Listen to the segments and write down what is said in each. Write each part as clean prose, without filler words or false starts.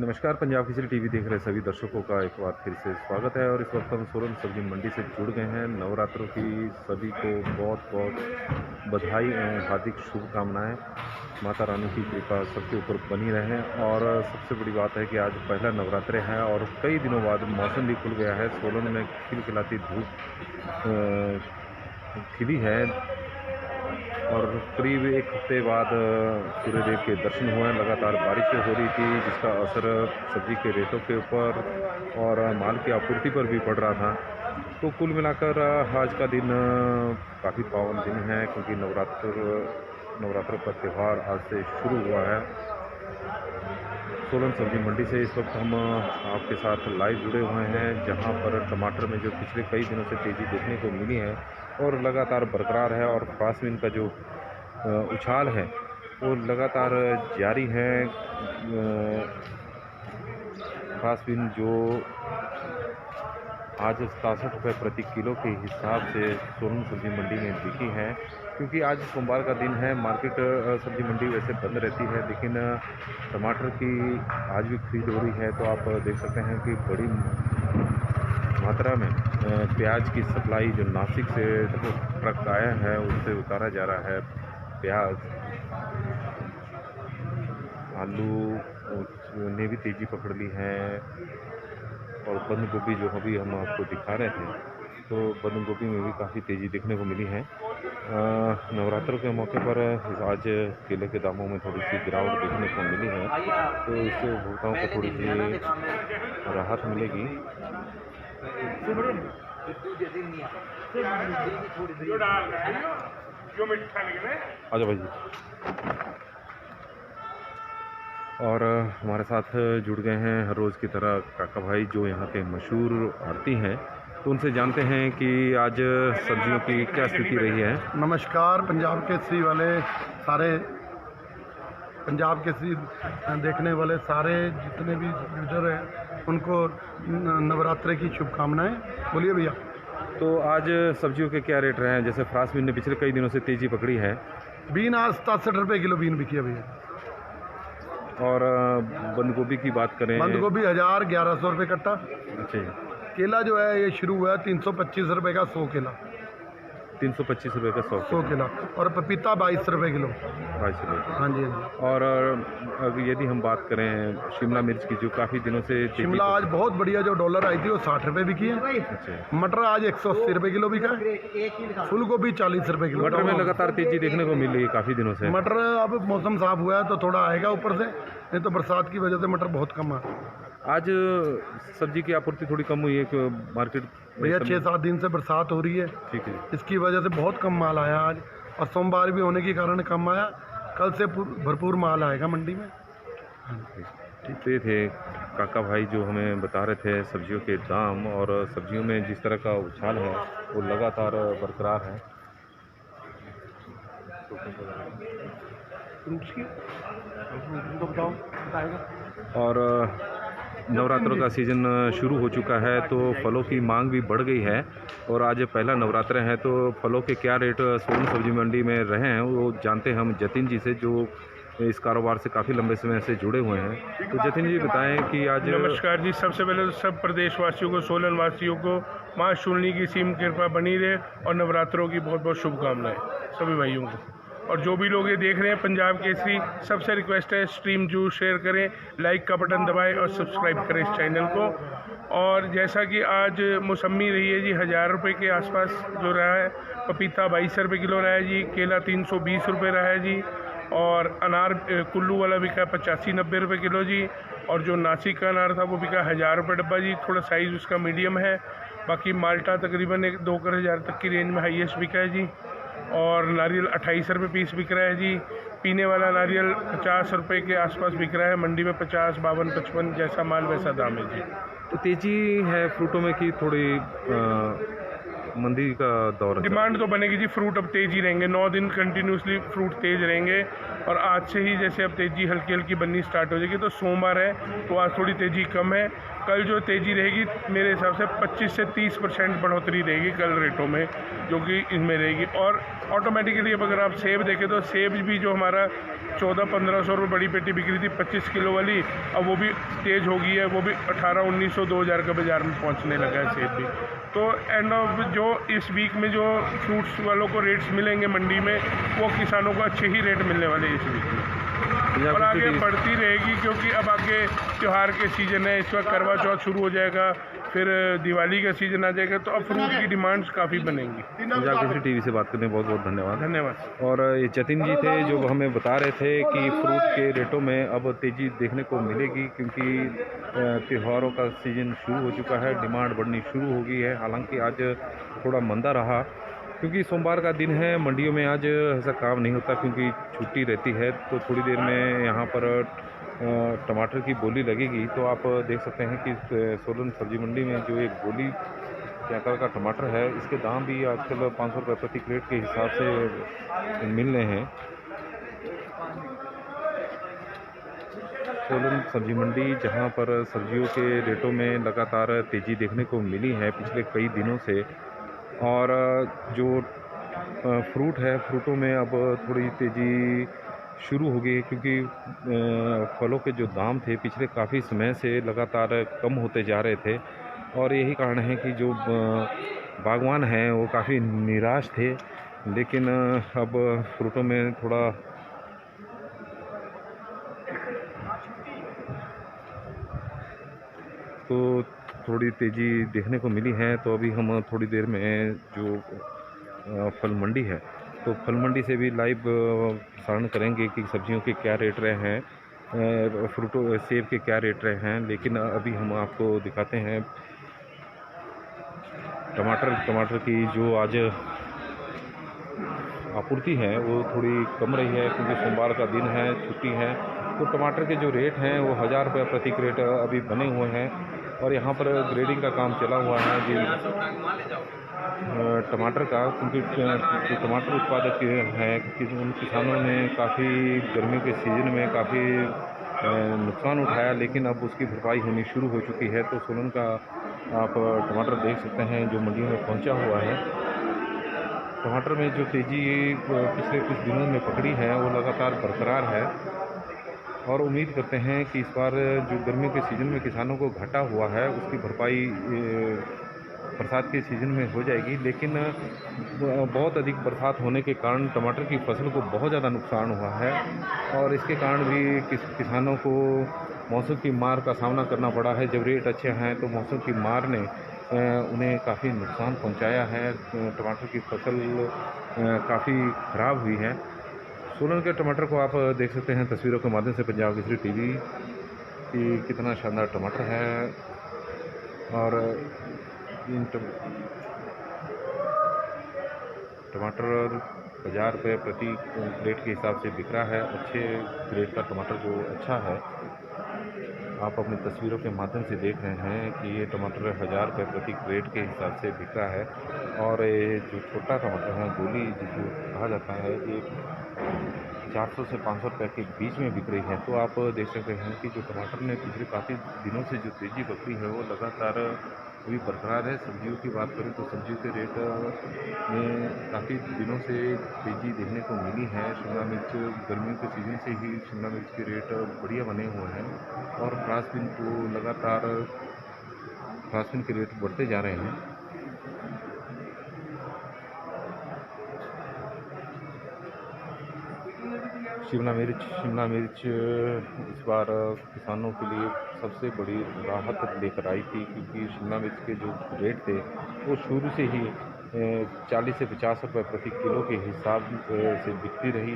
नमस्कार, पंजाब केसरी टीवी देख रहे सभी दर्शकों का एक बार फिर से स्वागत है। और इस वक्त हम सोलन सब्जी मंडी से जुड़ गए हैं। नवरात्रों की सभी को बहुत बहुत बधाई एवं हार्दिक शुभकामनाएं। माता रानी की कृपा सबके ऊपर बनी रहे। और सबसे बड़ी बात है कि आज पहला नवरात्रे है और कई दिनों बाद मौसम भी खुल गया है। सोलन में खिलखिलाती धूप खिली है और करीब एक हफ्ते बाद सूर्यदेव के दर्शन हुए। लगातार बारिशें हो रही थी जिसका असर सब्जी के रेटों के ऊपर और माल की आपूर्ति पर भी पड़ रहा था। तो कुल मिलाकर आज का दिन काफ़ी पावन दिन है क्योंकि नवरात्रों का त्यौहार आज से शुरू हुआ है। सोलन सब्जी मंडी से इस वक्त हम आपके साथ लाइव जुड़े हुए हैं जहां पर टमाटर में जो पिछले कई दिनों से तेज़ी देखने को मिली है और लगातार बरकरार है और फ्रांसबीन का जो उछाल है वो लगातार जारी है। फ्रांसबीन जो आज 67 रुपये प्रति किलो के हिसाब से सोलन सब्जी मंडी में बिकी है। क्योंकि आज सोमवार का दिन है, मार्केट सब्जी मंडी वैसे बंद रहती है लेकिन टमाटर की आज भी खरीद हो रही है। तो आप देख सकते हैं कि बड़ी मात्रा में प्याज की सप्लाई जो नासिक से ट्रक आया है उससे उतारा जा रहा है। प्याज, आलू ने भी तेज़ी पकड़ ली है और बंद गोभी जो अभी हम आपको दिखा रहे थे तो बंद गोभी में भी काफ़ी तेज़ी देखने को मिली है। नवरात्रों के मौके पर आज केले के दामों में थोड़ी सी गिरावट देखने को मिली है तो इससे उपभोक्ताओं को थोड़ी सी राहत मिलेगी। आजा भाई। और हमारे साथ जुड़ गए हैं हर रोज़ की तरह काका भाई जो यहाँ के मशहूर आड़ती हैं। तो उनसे जानते हैं कि आज सब्जियों की क्या स्थिति रही है। नमस्कार, पंजाब केसरी वाले सारे पंजाब केसरी देखने वाले सारे जितने भी यूजर हैं उनको नवरात्रे की शुभकामनाएं। बोलिए भैया। तो आज सब्जियों के क्या रेट रहे हैं? जैसे फ्रांसबीन ने पिछले कई दिनों से तेज़ी पकड़ी है। बीन आज 67 रुपये किलो बीन बिकी है भैया। और बंद गोभी की बात करें, बंद गोभी 1100 रुपये कट्टा। अच्छा। केला जो है ये शुरू हुआ है 325 रुपये का 100 किला। 325 रुपये का 100 किलो। और पपीता 22 रुपये किलो। 22 रुपये। हाँ जी, हाँ जी। और अब यदि हम बात करें शिमला मिर्च की जो काफ़ी दिनों से शिमला आज बहुत बढ़िया जो डॉलर आई थी वो 60 रुपये बिकी है। अच्छा। मटर आज 180 रुपये किलो बिका है। फूल गोभी 40 रुपये किलो। मटर में लगातार तेज़ी देखने को मिल रही है काफ़ी दिनों से। मटर अब मौसम साफ हुआ है तो थोड़ा आएगा ऊपर से, नहीं तो बरसात की वजह से मटर बहुत कम है। आज सब्जी की आपूर्ति थोड़ी कम हुई है कि मार्केट भैया 6-7 दिन से बरसात हो रही है। ठीक है। इसकी वजह से बहुत कम माल आया आज और सोमवार भी होने के कारण कम आया। कल से भरपूर माल आएगा मंडी में। ठीक। तो ये थे काका भाई जो हमें बता रहे थे सब्जियों के दाम और सब्जियों में जिस तरह का उछाल है वो लगातार बरकरार है। और नवरात्रों का सीज़न शुरू हो चुका है तो फलों की मांग भी बढ़ गई है और आज पहला नवरात्र है तो फलों के क्या रेट सोलन सब्जी मंडी में रहे हैं वो जानते हैं हम जतिन जी से जो इस कारोबार से काफ़ी लंबे समय से जुड़े हुए हैं। तो जतिन जी बताएं कि आज। नमस्कार जी। सबसे पहले तो सब प्रदेशवासियों को, सोलन वासियों को माँ शूलिनी की सीम कृपा बनी रहे और नवरात्रों की बहुत बहुत शुभकामनाएं सभी भाइयों को। और जो भी लोग ये देख रहे हैं पंजाब केसरी, सबसे रिक्वेस्ट है स्ट्रीम जरूर शेयर करें, लाइक का बटन दबाएं और सब्सक्राइब करें इस चैनल को। और जैसा कि आज मौसमी रही है जी 1000 रुपये के आसपास जो रहा है। पपीता 22 रुपये किलो रहा है जी। केला 320 रुपये रहा है जी। और अनार कुल्लू वाला बिका 85-90 रुपये किलो जी। और जो नासिक का अनार था वो बिका 1000 रुपये डब्बा जी। थोड़ा साइज़ उसका मीडियम है। बाकी माल्टा तकरीबन 2,000 तक की रेंज में हाईएस्ट बिका है जी। और नारियल 28 रुपये पीस बिक रहा है जी। पीने वाला नारियल 50 रुपये के आसपास बिक रहा है। मंडी में 50, 52, 55 जैसा माल वैसा दाम है जी। तो तेज़ी है फ्रूटों में कि थोड़ी मंदी का दौर है? डिमांड तो बनेगी जी, फ्रूट अब तेज ही रहेंगे, 9 दिन कंटिन्यूसली फ्रूट तेज रहेंगे। और आज से ही जैसे अब तेज़ी हल्की हल्की बननी स्टार्ट हो जाएगी, तो सोमवार है तो आज थोड़ी तेज़ी कम है। कल जो तेज़ी रहेगी मेरे हिसाब से 25 से 30% बढ़ोतरी रहेगी कल रेटों में, जो कि इनमें रहेगी। और ऑटोमेटिकली अब अगर आप सेब देखें तो सेब भी जो हमारा 1400-1500 रुपये बड़ी पेटी बिक रही थी 25 किलो वाली, अब वो भी तेज़ हो गई है, वो भी 1800-1900 2000 का बाज़ार में पहुंचने लगा है सेब भी। तो एंड ऑफ जो इस वीक में जो फ्रूट्स वालों को रेट्स मिलेंगे मंडी में, वो किसानों को अच्छे ही रेट मिलने वाले हैं इस वीक में, और आगे बढ़ती रहेगी, क्योंकि अब आगे त्यौहार के सीज़न है, इस वक्त करवा चौथ शुरू हो जाएगा, फिर दिवाली का सीज़न आ जाएगा, तो अब फ्रूट की डिमांड्स काफ़ी बनेंगी। पंजाब केसरी टीवी से बात करने बहुत बहुत धन्यवाद। धन्यवाद। और ये जतिन जी थे जो हमें बता रहे थे कि फ्रूट के रेटों में अब तेज़ी देखने को मिलेगी, क्योंकि त्योहारों का सीज़न शुरू हो चुका है, डिमांड बढ़नी शुरू हो गई है। हालांकि आज थोड़ा मंदा रहा, क्योंकि सोमवार का दिन है, मंडियों में आज ऐसा काम नहीं होता क्योंकि छुट्टी रहती है। तो थोड़ी देर में यहाँ पर टमाटर की बोली लगेगी, तो आप देख सकते हैं कि सोलन सब्जी मंडी में जो एक बोली के आकार का टमाटर है, इसके दाम भी आजकल 500 रुपये प्रति क्रेट के हिसाब से मिल रहे हैं। सोलन सब्जी मंडी जहां पर सब्जियों के रेटों में लगातार तेज़ी देखने को मिली है पिछले कई दिनों से, और जो फ्रूट है, फ्रूटों में अब थोड़ी तेज़ी शुरू हो गई है, क्योंकि फलों के जो दाम थे पिछले काफ़ी समय से लगातार कम होते जा रहे थे, और यही कारण है कि जो बागवान हैं वो काफ़ी निराश थे। लेकिन अब फ्रूटों में थोड़ा तो थोड़ी तेज़ी देखने को मिली है। तो अभी हम थोड़ी देर में जो फल मंडी है, तो फल मंडी से भी लाइव प्रसारण करेंगे कि सब्जियों के क्या रेट रहे हैं, फ्रूटों सेब के क्या रेट रहे हैं। लेकिन अभी हम आपको दिखाते हैं टमाटर की जो आज आपूर्ति है वो थोड़ी कम रही है, क्योंकि सोमवार का दिन है, छुट्टी है। तो टमाटर के जो रेट हैं वो 1000 रुपये प्रति क्रेट अभी बने हुए हैं, और यहाँ पर ग्रेडिंग का काम चला हुआ है जी टमाटर का, क्योंकि जो टमाटर उत्पादक हैं कि उन किसानों ने काफ़ी गर्मियों के सीज़न में काफ़ी नुकसान उठाया, लेकिन अब उसकी भरपाई होनी शुरू हो चुकी है। तो सोलन का आप टमाटर देख सकते हैं जो मंडियों में पहुंचा हुआ है। टमाटर में जो तेज़ी पिछले कुछ दिनों में पकड़ी है वो लगातार बरकरार है, और उम्मीद करते हैं कि इस बार जो गर्मियों के सीज़न में किसानों को घाटा हुआ है उसकी भरपाई बरसात के सीज़न में हो जाएगी। लेकिन बहुत अधिक बरसात होने के कारण टमाटर की फसल को बहुत ज़्यादा नुकसान हुआ है, और इसके कारण भी किसानों को मौसम की मार का सामना करना पड़ा है। जब रेट अच्छे हैं तो मौसम की मार ने उन्हें काफ़ी नुकसान पहुंचाया है। टमाटर की फसल काफ़ी ख़राब हुई है। सोलन के टमाटर को आप देख सकते हैं तस्वीरों के माध्यम से पंजाब केसरी टीवी की कितना शानदार टमाटर है, और इन टमाटर 1000 रुपये प्रति क्रेट के हिसाब से बिक रहा है। अच्छे ग्रेड का टमाटर जो अच्छा है, आप अपनी तस्वीरों के माध्यम से देख रहे हैं कि ये टमाटर 1000 रुपये प्रति क्रेट के हिसाब से बिक रहा है। और ये जो छोटा टमाटर है, गोली जिसको कहा जाता है, ये 400 से 500 रुपये के बीच में बिक रही है। तो आप देख सकते हैं कि जो टमाटर ने पिछले काफ़ी दिनों से जो तेज़ी पकड़ी है वो लगातार अभी बरकरार है। सब्जियों की बात करें तो सब्जियों के रेट में काफ़ी दिनों से तेज़ी देखने को मिली है। शिमला मिर्च गर्मियों के सीज़न से ही शिमला मिर्च के रेट बढ़िया बने हुए हैं, और फ्रांसबीन तो लगातार फ्रांसबीन के रेट बढ़ते जा रहे हैं। शिमला मिर्च इस बार किसानों के लिए सबसे बड़ी राहत लेकर आई थी, क्योंकि शिमला मिर्च के जो रेट थे वो शुरू से ही 40 से 50 रुपये प्रति किलो के हिसाब से बिकती रही,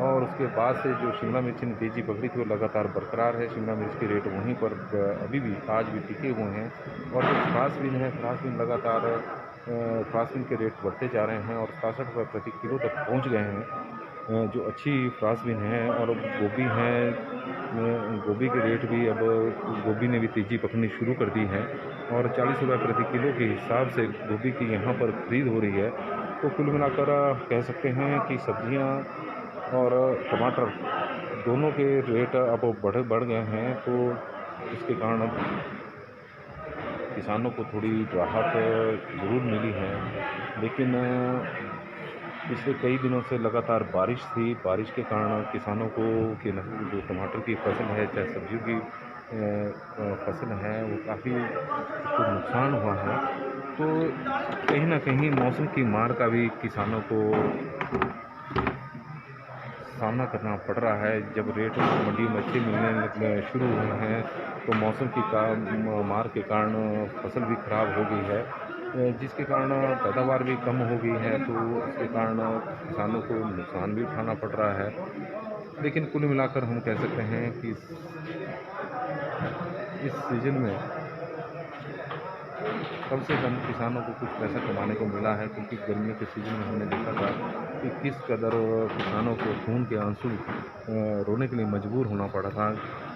और उसके बाद से जो शिमला मिर्च ने तेज़ी पकड़ी थी वो लगातार बरकरार है। शिमला मिर्च के रेट वहीं पर अभी भी आज भी टिके हुए हैं, और जो फ्रांसबीन है, फ्रांसबीन लगातार फ्रांसबीन के रेट बढ़ते जा रहे हैं और 67 रुपये प्रति किलो तक पहुँच गए हैं। जो अच्छी फ्रांसबीन है और गोभी है। गोभी के रेट भी अब गोभी ने भी तेज़ी पकड़नी शुरू कर दी है और 40 रुपये प्रति किलो के हिसाब से गोभी की यहाँ पर खरीद हो रही है। तो कुल मिलाकर कह सकते हैं कि सब्जियाँ और टमाटर दोनों के रेट अब बढ़ गए हैं। तो इसके कारण किसानों को थोड़ी राहत ज़रूर मिली है, लेकिन पिछले कई दिनों से लगातार बारिश थी। बारिश के कारण किसानों को जो टमाटर की फसल है, चाहे सब्जियों की फसल है, वो काफ़ी उसको नुकसान हुआ है। तो कहीं ना कहीं मौसम की मार का भी किसानों को सामना करना पड़ रहा है। जब रेट मंडी में अच्छे मिलने शुरू हुए हैं तो मौसम की मार के कारण फसल भी खराब हो गई है, जिसके कारण पैदावार भी कम हो गई है। तो इसके कारण किसानों को नुकसान भी उठाना पड़ रहा है। लेकिन कुल मिलाकर हम कह सकते हैं कि इस सीज़न में कम से कम किसानों को कुछ पैसा कमाने को मिला है, क्योंकि गर्मियों के सीज़न में हमने देखा था कि किस कदर किसानों को खून के आंसू रोने के लिए मजबूर होना पड़ा था।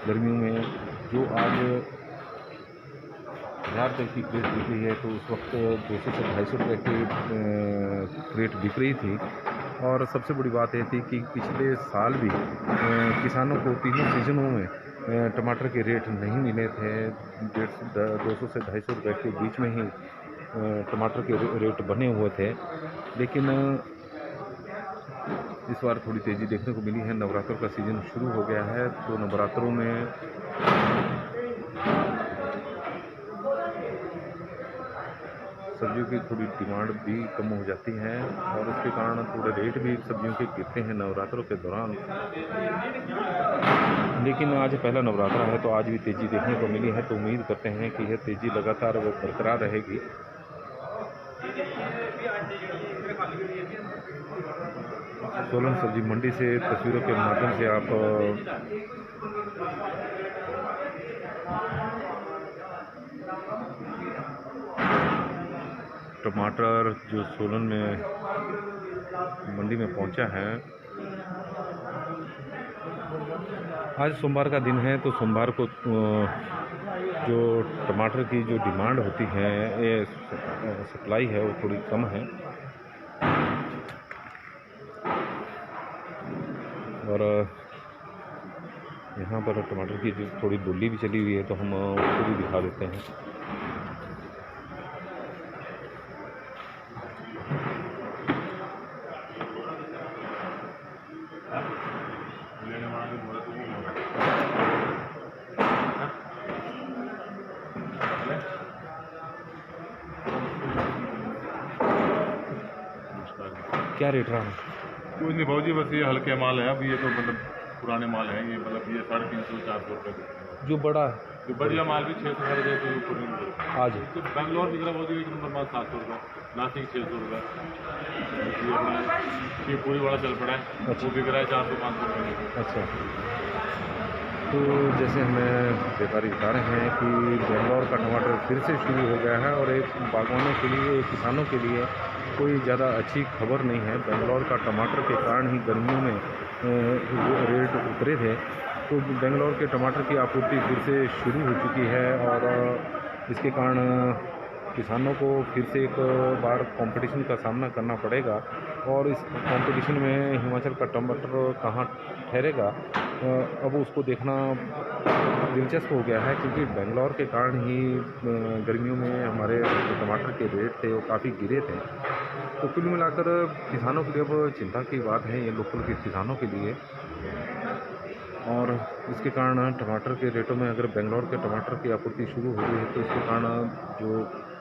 गर्मियों में जो आज 1000 रुपये की क्रेट बिक रही है, तो उस वक्त 200 से 250 रुपये की क्रेट बिक रही थी। और सबसे बड़ी बात यह थी कि पिछले साल भी किसानों को तीनों सीजनों में टमाटर के रेट नहीं मिले थे। 200 से 250 रुपये के बीच में ही टमाटर के रेट बने हुए थे। लेकिन इस बार थोड़ी तेज़ी देखने को मिली है। नवरात्रों का सीज़न शुरू हो गया है, तो नवरात्रों में सब्जियों की थोड़ी डिमांड भी कम हो जाती है और इसके कारण थोड़े रेट भी सब्जियों के गिरते हैं नवरात्रों के दौरान। लेकिन आज पहला नवरात्रा है, तो आज भी तेज़ी देखने को मिली है। तो उम्मीद करते हैं कि यह तेज़ी लगातार वो बरकरार रहेगी। सोलन सब्जी मंडी से तस्वीरों के माध्यम से आप टमाटर जो सोलन में मंडी में पहुंचा है, आज सोमवार का दिन है, तो सोमवार को जो टमाटर की जो डिमांड होती है, ये सप्लाई है, वो थोड़ी कम है। और यहाँ पर टमाटर की जो थोड़ी डोली भी चली हुई है, तो हम उसको भी दिखा देते हैं। क्या रेट रहा है? कुछ नहीं भाजी, बस ये हल्के माल है। अभी ये तो मतलब पुराने माल हैं, ये मतलब ये 350-400 रुपये। जो बड़ा है, जो बढ़िया माल भी 600-650 ऊपर नहीं मिलेगा। आज तो बेंगलोर की तरफ होती है 1 नंबर माल 700 रुपये, नासिक 600 रुपये। ये पूरी बड़ा चल पड़ा है, वो बिक रहा है 400-500 रुपये। अच्छा, तो जैसे हमें व्यापारी बता रहे हैं कि बेंगलोर का टमाटर फिर से शुरू हो गया है और एक बागवानों के लिए, किसानों के लिए कोई ज़्यादा अच्छी खबर नहीं है। बेंगलोर का टमाटर के कारण ही गर्मियों में रेट उतरे थे। तो बेंगलोर के टमाटर की आपूर्ति फिर से शुरू हो चुकी है और इसके कारण किसानों को फिर से एक बार कंपटीशन का सामना करना पड़ेगा। और इस कंपटीशन में हिमाचल का टमाटर कहाँ ठहरेगा, अब उसको देखना दिलचस्प हो गया है, क्योंकि बेंगलोर के कारण ही गर्मियों में हमारे टमाटर के रेट थे वो काफ़ी गिरे थे। तो कुल मिलाकर किसानों के लिए अब चिंता की बात है, ये लोकल के किसानों के लिए। और इसके कारण टमाटर के रेटों में अगर बेंगलोर के टमाटर की आपूर्ति शुरू हो गई है, तो इसके कारण जो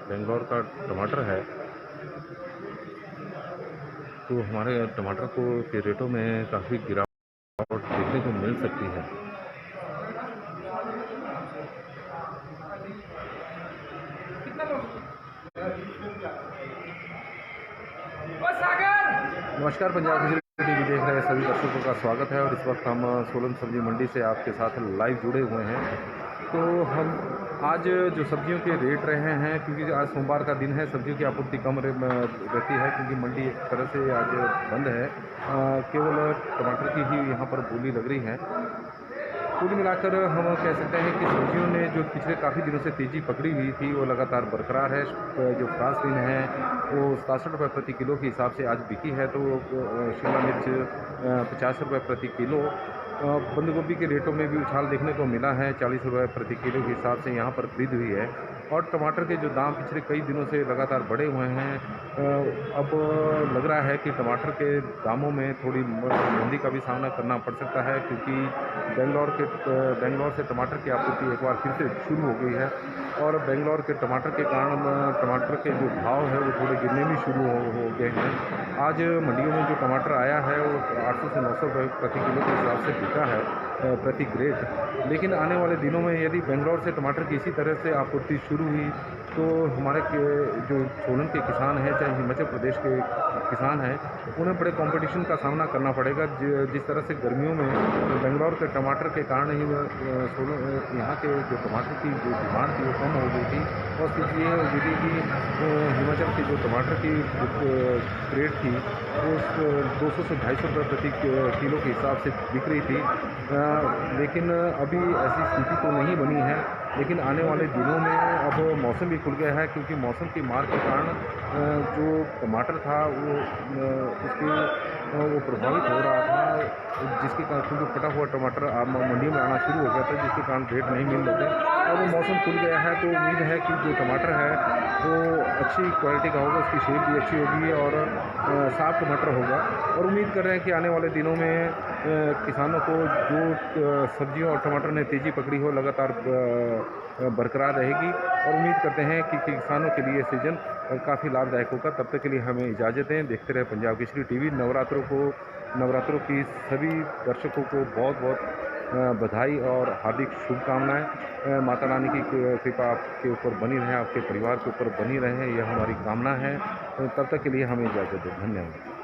बेंगलोर का टमाटर है, तो हमारे टमाटर को के रेटों में काफ़ी गिरावट देखने को मिल सकती है। नमस्कार, पंजाब केसरी टीवी देख रहे सभी दर्शकों का स्वागत है और इस वक्त हम सोलन सब्जी मंडी से आपके साथ लाइव जुड़े हुए हैं। तो हम आज जो सब्जियों के रेट रहे हैं, क्योंकि आज सोमवार का दिन है, सब्जियों की आपूर्ति कम रहती है क्योंकि मंडी एक तरह से आज बंद है। केवल टमाटर की ही यहाँ पर बोली लग रही है। कुल मिलाकर हम कह सकते हैं कि सब्जियों ने जो पिछले काफ़ी दिनों से तेज़ी पकड़ी हुई थी वो लगातार बरकरार है। जो फ्रांसबीन है वो 67 रुपये प्रति किलो के हिसाब से आज बिकी है, तो शिमला मिर्च 50 रुपये प्रति किलो। बंद गोभी के रेटों में भी उछाल देखने को मिला है, 40 रुपये प्रति किलो के हिसाब से यहाँ पर खरीद हुई है। और टमाटर के जो दाम पिछले कई दिनों से लगातार बढ़े हुए हैं, अब लग रहा है कि टमाटर के दामों में थोड़ी मंदी का भी सामना करना पड़ सकता है, क्योंकि बेंगलोर से टमाटर की आपूर्ति एक बार फिर से शुरू हो गई है और बेंगलोर के टमाटर के कारण टमाटर के जो भाव है वो थोड़े गिरने भी शुरू हो गए हैं। आज मंडियों में जो टमाटर आया है वो 800 से 900 रुपये प्रति किलो के हिसाब से बिका है प्रति ग्रेड। लेकिन आने वाले दिनों में यदि बेंगलोर से टमाटर की इसी तरह से आपूर्ति शुरू हुई तो हमारे जो सोलन के किसान हैं, चाहे हिमाचल प्रदेश के किसान हैं, उन्हें बड़े कंपटीशन का सामना करना पड़ेगा। जिस तरह से गर्मियों में बेंगलोर के टमाटर के कारण ही यहाँ के जो टमाटर की जो डिमांड थी वो कम हो गई थी, और सिर्फ ये हो गई कि हिमाचल की जो टमाटर की रेट थी वो 200 से 250 रुपये प्रति किलो के हिसाब से बिक रही थी। लेकिन अभी ऐसी स्थिति तो नहीं बनी है, लेकिन आने वाले दिनों में अब मौसम भी खुल गया है, क्योंकि मौसम की मार के कारण जो टमाटर था वो प्रभावित हो रहा था, जिसके कारण क्योंकि फटा हुआ टमाटर मंडी में आना शुरू हो गया था, जिसके कारण रेट नहीं मिल रहे थे। अब मौसम खुल गया है तो उम्मीद है कि जो टमाटर है वो अच्छी क्वालिटी का होगा, उसकी शेप भी अच्छी होगी और साफ टमाटर होगा। और उम्मीद कर रहे हैं कि आने वाले दिनों में किसानों को जो सब्जियों और टमाटर ने तेज़ी पकड़ी हो लगातार बरकरार रहेगी, और उम्मीद करते हैं कि किसानों के लिए सीज़न काफ़ी लाभदायक होगा। तब तक के लिए हमें इजाज़त दें। देखते रहे पंजाब केसरी टीवी। नवरात्रों की सभी दर्शकों को बहुत बहुत बधाई और हार्दिक शुभकामनाएं। माता रानी की कृपा आपके ऊपर बनी रहे, आपके परिवार के ऊपर बनी रहे, यह हमारी कामना है। तब तक के लिए हमें इजाज़त दें। धन्यवाद।